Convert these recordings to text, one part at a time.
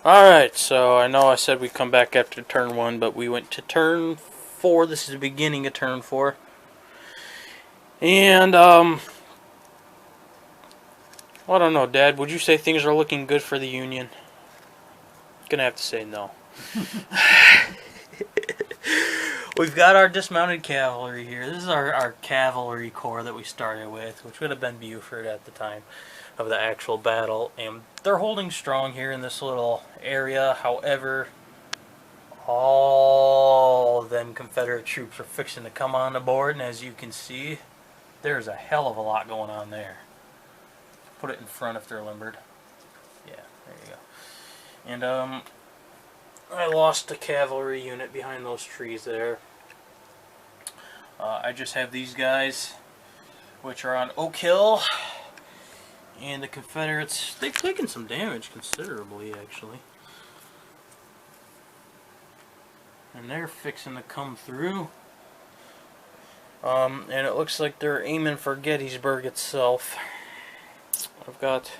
Alright, so I know I said we'd come back after turn 1, but we went to turn 4. This is the beginning of turn 4. And, I don't know, Dad, would you say things are looking good for the Union? Gonna have to say no. We've got our dismounted cavalry here. This is our cavalry corps that we started with, which would have been Buford at the time of the actual battle. And they're holding strong here in this little area. However, all them Confederate troops are fixing to come on the board. And as you can see, there's a hell of a lot going on there. Put it in front if they're limbered. Yeah, there you go. And, I lost a cavalry unit behind those trees there. I just have these guys, which are on Oak Hill. And the Confederates, they've taken some damage considerably, actually. And they're fixing to come through. And it looks like they're aiming for Gettysburg itself. I've got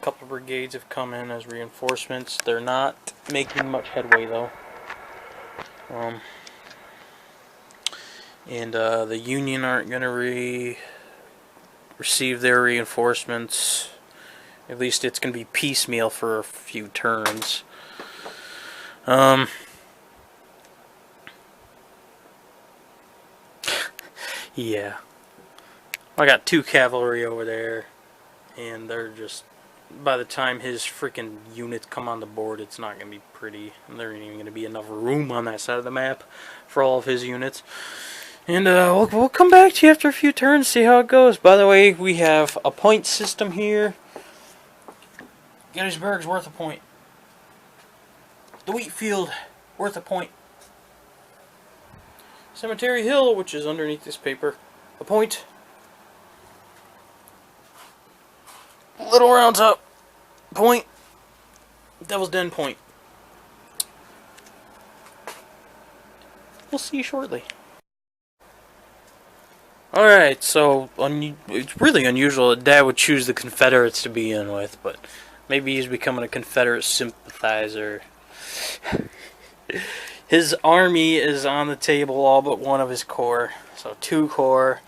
a couple of brigades have come in as reinforcements. They're not making much headway, though. The Union aren't going to receive their reinforcements. At least it's going to be piecemeal for a few turns. Yeah. I got 2 cavalry over there, and they're just, by the time his freaking units come on the board, it's not going to be pretty. And there ain't even going to be enough room on that side of the map for all of his units. And we'll come back to you after a few turns, see how it goes. By the way, we have a point system here. Gettysburg's worth a point. The wheat field, worth a point. Cemetery Hill, which is underneath this paper, a point. Little Round Top, point. Devil's Den, point. We'll see you shortly. Alright, so it's really unusual that Dad would choose the Confederates to be in with, but maybe he's becoming a Confederate sympathizer. His army is on the table, all but one of his corps. So 2 corps,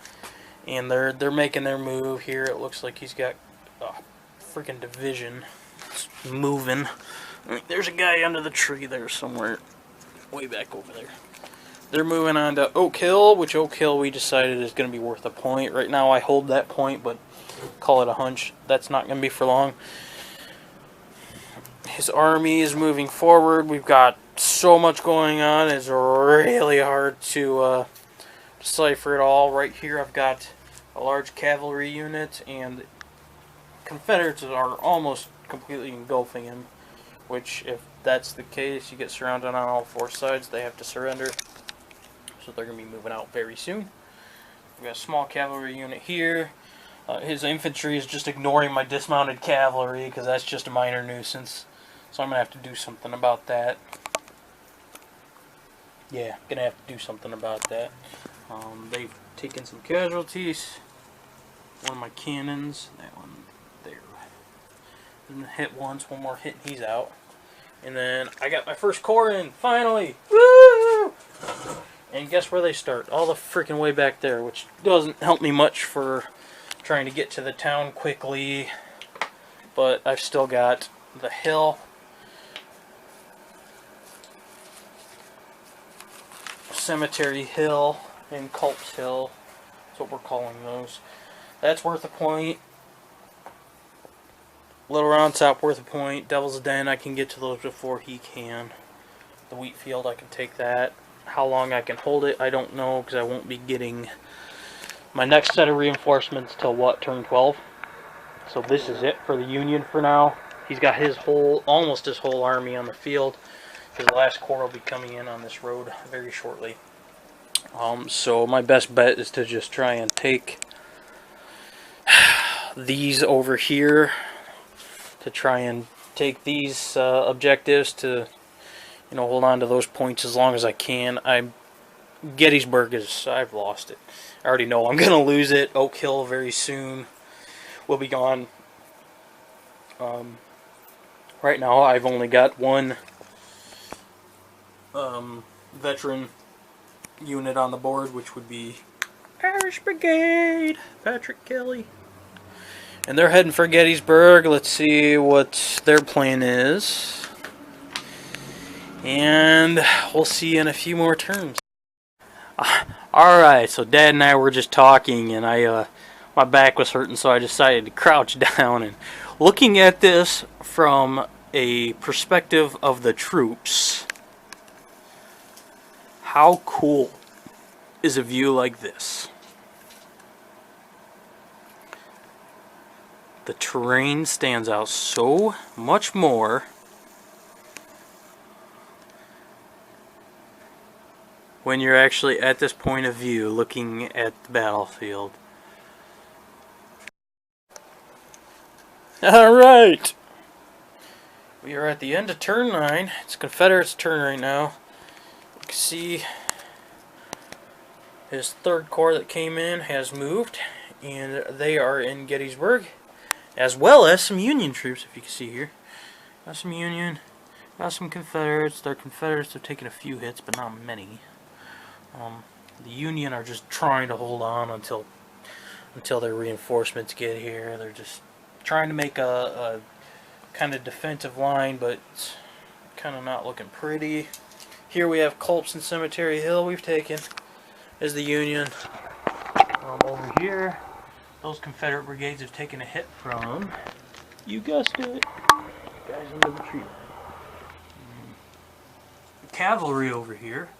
and they're making their move here. It looks like he's got a freaking division. It's moving. There's a guy under the tree there somewhere, way back over there. They're moving on to Oak Hill, which Oak Hill we decided is going to be worth a point. Right now I hold that point, but call it a hunch. That's not going to be for long. His army is moving forward. We've got so much going on. It's really hard to decipher it all. Right here I've got a large cavalry unit, and Confederates are almost completely engulfing him, which if that's the case, you get surrounded on all 4 sides. They have to surrender. So they're going to be moving out very soon. We've got a small cavalry unit here. His infantry is just ignoring my dismounted cavalry because that's just a minor nuisance. So I'm going to have to do something about that. Yeah, going to have to do something about that. They've taken some casualties. One of my cannons, that one there. Didn't hit once, one more hit and he's out. And then I got my first corps in, finally! Woo! And guess where they start? All the freaking way back there, which doesn't help me much for trying to get to the town quickly. But I've still got the hill. Cemetery Hill and Culp's Hill. That's what we're calling those. That's worth a point. Little Round Top worth a point. Devil's Den, I can get to those before he can. The wheat field, I can take that. How long I can hold it, I don't know, because I won't be getting my next set of reinforcements till what, turn 12? So this is it for the Union for now. He's got his whole, almost his whole army on the field. His last corps will be coming in on this road very shortly. So my best bet is to just try and take these over here, to try and take these objectives to, you know, hold on to those points as long as I can. Gettysburg I've lost it. I already know I'm going to lose it. Oak Hill very soon will be gone. Right now I've only got one veteran unit on the board, which would be Irish Brigade, Patrick Kelly. And they're heading for Gettysburg. Let's see what their plan is. And we'll see in a few more turns. Alright, so Dad and I were just talking, and my back was hurting, so I decided to crouch down. And looking at this from a perspective of the troops, how cool is a view like this? The terrain stands out so much more when you're actually at this point of view looking at the battlefield. Alright! We are at the end of turn 9. It's Confederate's turn right now. You can see his 3rd Corps that came in has moved, and they are in Gettysburg, as well as some Union troops, if you can see here. Got some Union, got some Confederates. Their Confederates have taken a few hits, but not many. The Union are just trying to hold on until their reinforcements get here. They're just trying to make a kind of defensive line, but it's kind of not looking pretty. Here we have Culps and Cemetery Hill we've taken as the Union. Over here, those Confederate brigades have taken a hit from, you guessed it, guys under the tree line. Cavalry over here,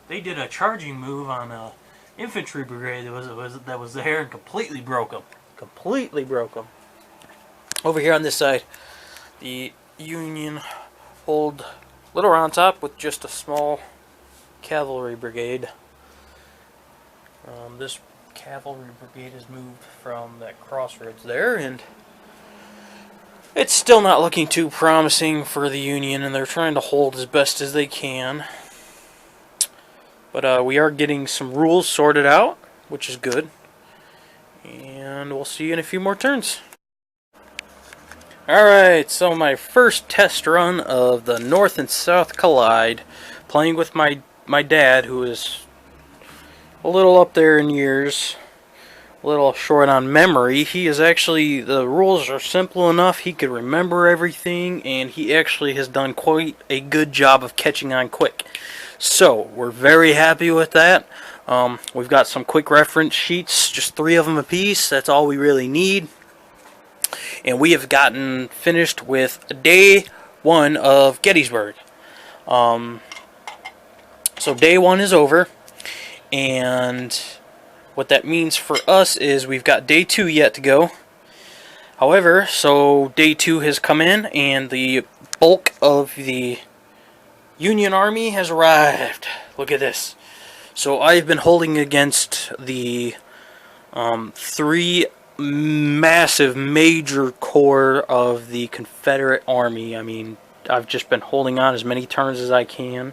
they did a charging move on a infantry brigade that was there and completely broke them. Completely broke them. Over here on this side, the Union hold Little Round Top with just a small cavalry brigade. This cavalry brigade has moved from that crossroads there, and it's still not looking too promising for the Union, and they're trying to hold as best as they can. But we are getting some rules sorted out, which is good. And we'll see you in a few more turns. Alright, so my first test run of the North and South Collide, playing with my dad, who is a little up there in years, a little short on memory. He is actually, the rules are simple enough, he could remember everything, and he actually has done quite a good job of catching on quick. So, we're very happy with that. We've got some quick reference sheets, just 3 of them apiece, that's all we really need. And we have gotten finished with day 1 of Gettysburg. So day 1 is over, and what that means for us is we've got day 2 yet to go. However, so day 2 has come in, and the bulk of the Union Army has arrived. Look at this. So I've been holding against the 3 massive major corps of the Confederate Army. I mean, I've just been holding on as many turns as I can,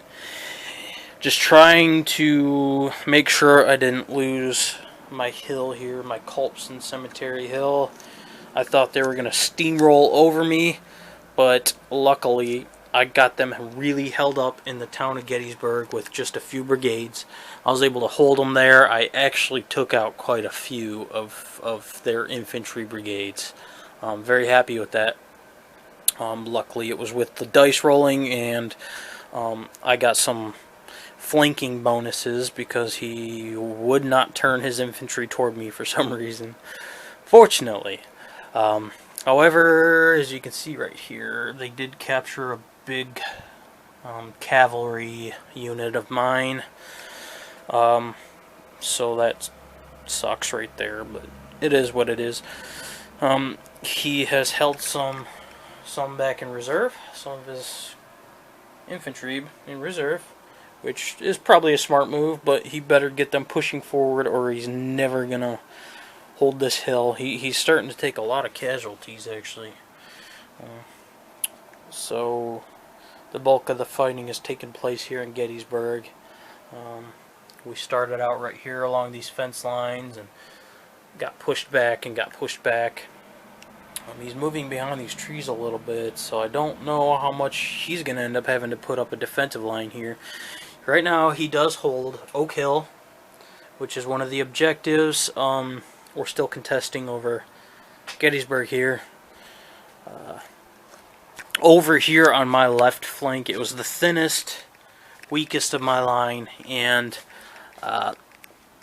just trying to make sure I didn't lose my hill here, my Culps and Cemetery Hill. I thought they were going to steamroll over me, but luckily I got them really held up in the town of Gettysburg with just a few brigades. I was able to hold them there. I actually took out quite a few of their infantry brigades. I'm very happy with that. Luckily it was with the dice rolling, and I got some flanking bonuses because he would not turn his infantry toward me for some reason, fortunately. However, as you can see right here, they did capture a big cavalry unit of mine. So that sucks right there, but it is what it is. He has held some back in reserve, some of his infantry in reserve, which is probably a smart move, but he better get them pushing forward or he's never gonna hold this hill. He's starting to take a lot of casualties, actually. So the bulk of the fighting has taken place here in Gettysburg. We started out right here along these fence lines and got pushed back and got pushed back. He's moving behind these trees a little bit, so I don't know how much he's going to end up having to put up a defensive line here. Right now, he does hold Oak Hill, which is one of the objectives. We're still contesting over Gettysburg here. Over here on my left flank, it was the thinnest, weakest of my line, and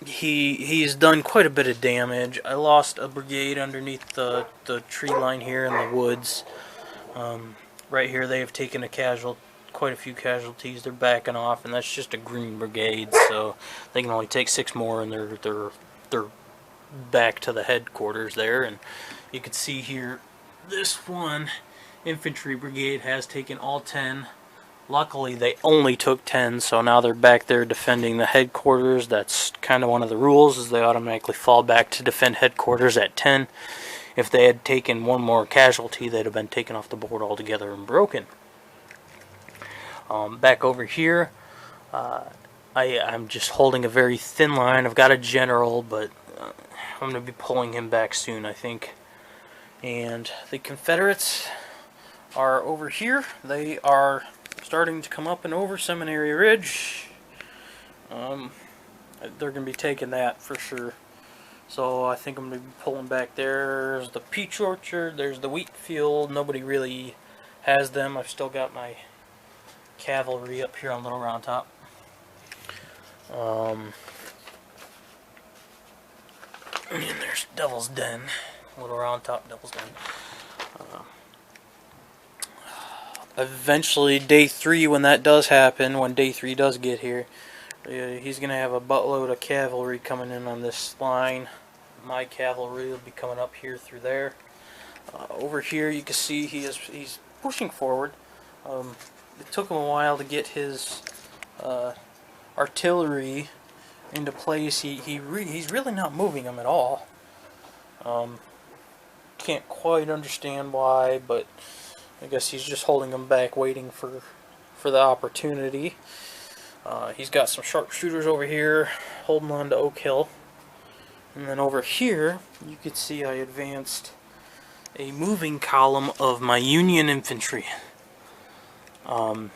he's done quite a bit of damage. I lost a brigade underneath the tree line here in the woods. Right here, they have taken quite a few casualties. They're backing off, and that's just a green brigade, so they can only take 6 more, and they're back to the headquarters there. And you can see here, this one infantry brigade has taken all 10. Luckily, they only took 10, so now they're back there defending the headquarters. That's kind of one of the rules, is they automatically fall back to defend headquarters at 10. If they had taken one more casualty, they'd have been taken off the board altogether and broken. Back over here, I'm just holding a very thin line. I've got a general, but I'm going to be pulling him back soon, I think. And the Confederates are over here. They are starting to come up and over Seminary Ridge. They're going to be taking that for sure. So I think I'm going to be pulling back. There's the peach orchard. There's the wheat field. Nobody really has them. I've still got my cavalry up here on Little Round Top. And there's Devil's Den. Little Round Top, Devil's Den. Eventually, day 3, when that does happen, when day 3 does get here, he's going to have a buttload of cavalry coming in on this line. My cavalry will be coming up here through there. Over here, you can see he's pushing forward. It took him a while to get his artillery into place. He's really not moving them at all. Can't quite understand why, but I guess he's just holding them back, waiting for the opportunity. He's got some sharpshooters over here, holding on to Oak Hill. And then over here, you can see I advanced a moving column of my Union infantry. Now,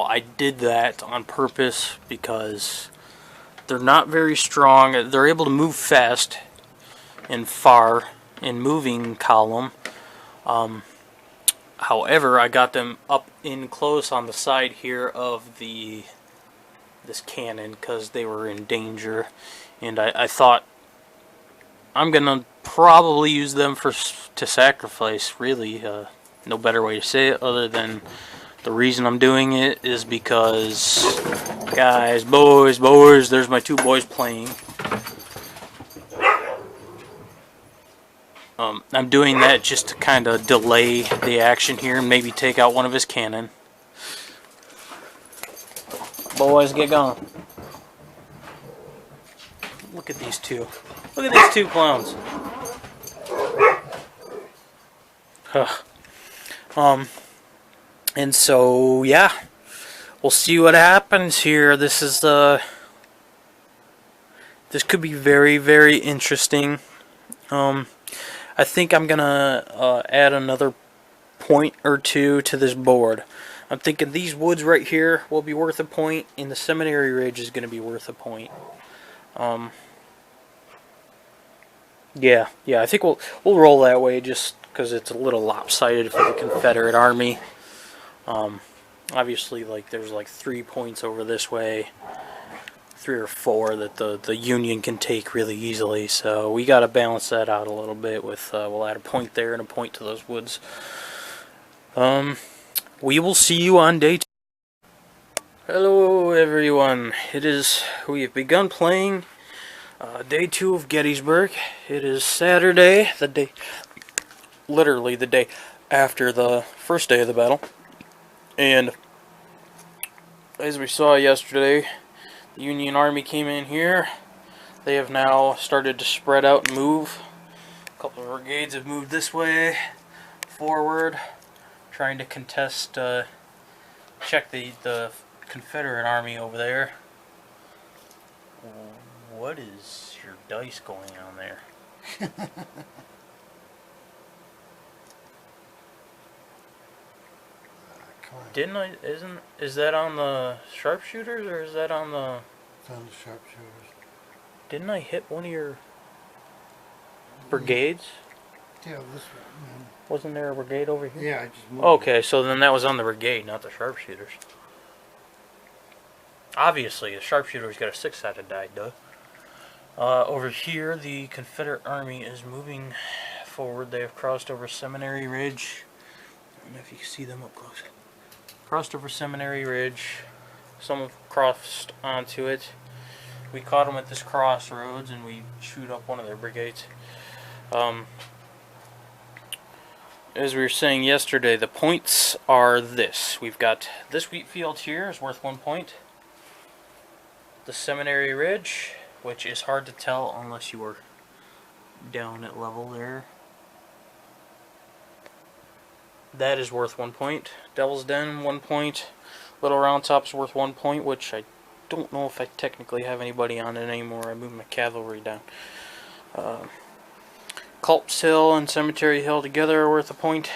I did that on purpose because they're not very strong. They're able to move fast and far in moving column. However, I got them up in close on the side here of this cannon because they were in danger, and I thought I'm gonna probably use them to sacrifice. Really, no better way to say it other than the reason I'm doing it is because, guys, boys, there's my 2 boys playing. I'm doing that just to kind of delay the action here and maybe take out one of his cannon. Boys, get going. Look at these 2. Look at these 2 clowns. And so, yeah, we'll see what happens here. This could be very, very interesting. I think I'm gonna add another point or 2 to this board. I'm thinking these woods right here will be worth a point, and the Seminary Ridge is gonna be worth a point. Yeah, I think we'll roll that way just because it's a little lopsided for the Confederate Army. Obviously, like there's like 3 points over this way, 3 or 4 that the Union can take really easily. So we got to balance that out a little bit with we'll add a point there and a point to those woods. We will see you on day 2. Hello everyone. We have begun playing day 2 of Gettysburg. It is Saturday, literally the day after the first day of the battle. And as we saw yesterday, the Union Army came in here. They have now started to spread out and move. A couple of brigades have moved this way, forward, trying to contest, check the Confederate Army over there. What is your dice going on there? Is that on the sharpshooters or is that on the... It's on the sharpshooters. Didn't I hit one of your brigades? Yeah, this one. Wasn't there a brigade over here? Yeah, I just moved. Okay, so then that was on the brigade, not the sharpshooters. Obviously, the sharpshooter's got a 6-sided die, duh. Over here, the Confederate Army is moving forward. They have crossed over Seminary Ridge. I don't know if you can see them up close. Crossed over Seminary Ridge. Some have crossed onto it. We caught them at this crossroads and we shoot up one of their brigades. As we were saying yesterday, the points are this. We've got this wheat field here is worth 1 point. The Seminary Ridge, which is hard to tell unless you are down at level there. That is worth 1 point. Devil's Den, 1 point. Little Round Top's worth 1 point, which I don't know if I technically have anybody on it anymore. I moved my cavalry down. Culp's Hill and Cemetery Hill together are worth a point.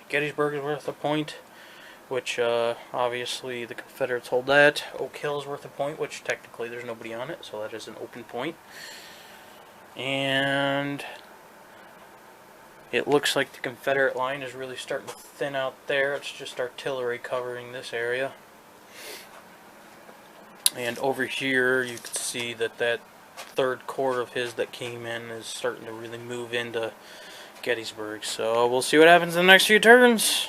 Gettysburg is worth a point, which obviously the Confederates hold that. Oak Hill is worth a point, which technically there's nobody on it, so that is an open point. And it looks like the Confederate line is really starting to thin out there. It's just artillery covering this area. And over here you can see that that third corps of his that came in is starting to really move into Gettysburg. So we'll see what happens in the next few turns.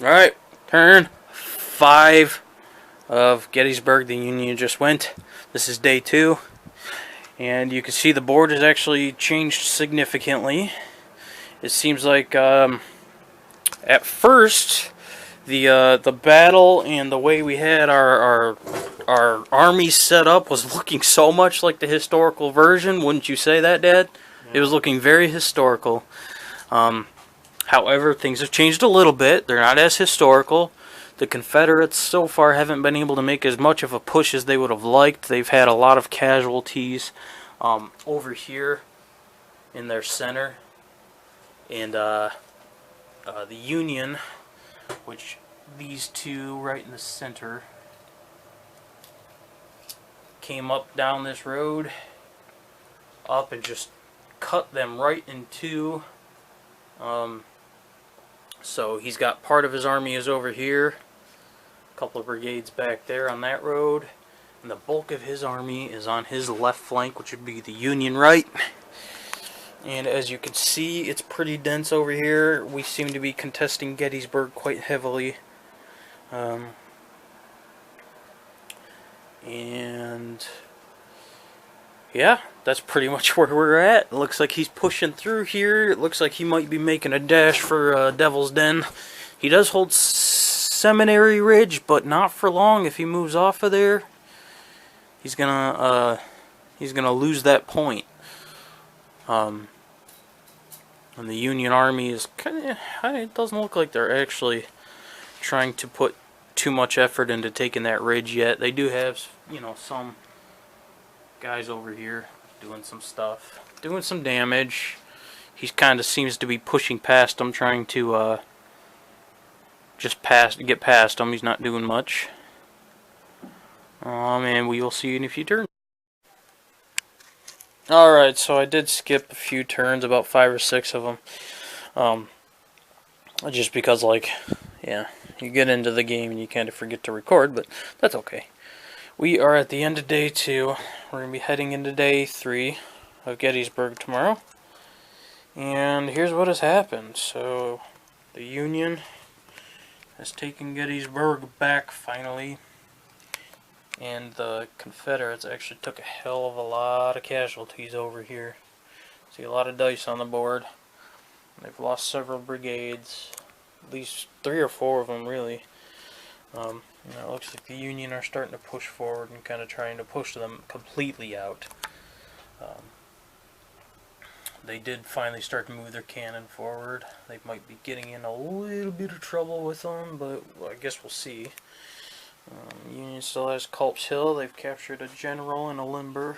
Alright, turn 5 of Gettysburg. The Union just went. This is day 2. And you can see the board has actually changed significantly. It seems like at first the battle and the way we had our army set up was looking so much like the historical version. Wouldn't you say that, Dad? Yeah. It was looking very historical. However, things have changed a little bit. They're not as historical. The Confederates so far haven't been able to make as much of a push as they would have liked. They've had a lot of casualties over here in their center. And the Union, which these two right in the center, came up down this road, up and just cut them right in two. So he's got part of his army is over here, a couple of brigades back there on that road, and the bulk of his army is on his left flank, which would be the Union right. And as you can see, it's pretty dense over here. We seem to be contesting Gettysburg quite heavily. And yeah, that's pretty much where we're at. It looks like he's pushing through here. It looks like he might be making a dash for Devil's Den. He does hold Seminary Ridge, but not for long. If he moves off of there, he's gonna lose that point. And the Union Army is kind of, it doesn't look like they're actually trying to put too much effort into taking that ridge yet. They do have, you know, some guys over here doing some stuff, doing some damage. He kind of seems to be pushing past them, trying to just get past them. He's not doing much. And we will see in a few turns. Alright, so I did skip a few turns, about 5 or 6 of them. Just because, like, yeah, you get into the game and you kind of forget to record, but that's okay. We are at the end of day 2. We're going to be heading into day 3 of Gettysburg tomorrow. And here's what has happened. So, the Union has taken Gettysburg back finally. And the Confederates actually took a hell of a lot of casualties over here. See a lot of dice on the board. They've lost several brigades. At least 3 or 4 of them, really. It looks like the Union are starting to push forward and kind of trying to push them completely out. They did finally start to move their cannon forward. They might be getting in a little bit of trouble with them, but I guess we'll see. Union still has Culp's Hill. They've captured a general and a limber.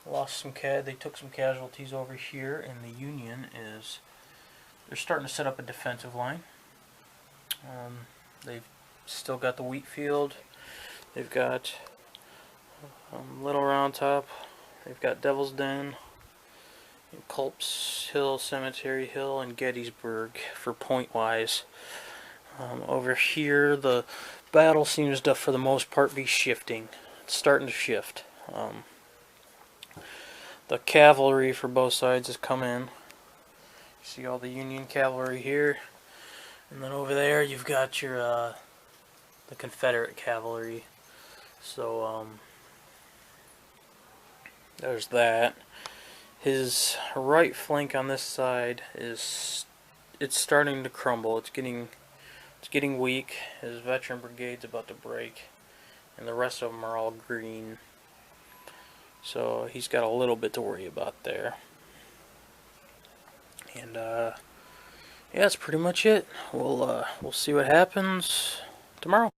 Lost some they took some casualties over here, and the Union they're starting to set up a defensive line. They've still got the wheat field. They've got Little Round Top. They've got Devil's Den, Culp's Hill, Cemetery Hill, and Gettysburg for point-wise. Over here, the battle seems to, for the most part, be shifting. It's starting to shift. The cavalry for both sides has come in. You see all the Union cavalry here. And then over there, you've got your the Confederate cavalry. So, there's that. His right flank on this side it's starting to crumble. It's getting weak. His veteran brigade's about to break, and the rest of them are all green. So he's got a little bit to worry about there. And yeah, that's pretty much it. We'll see what happens tomorrow.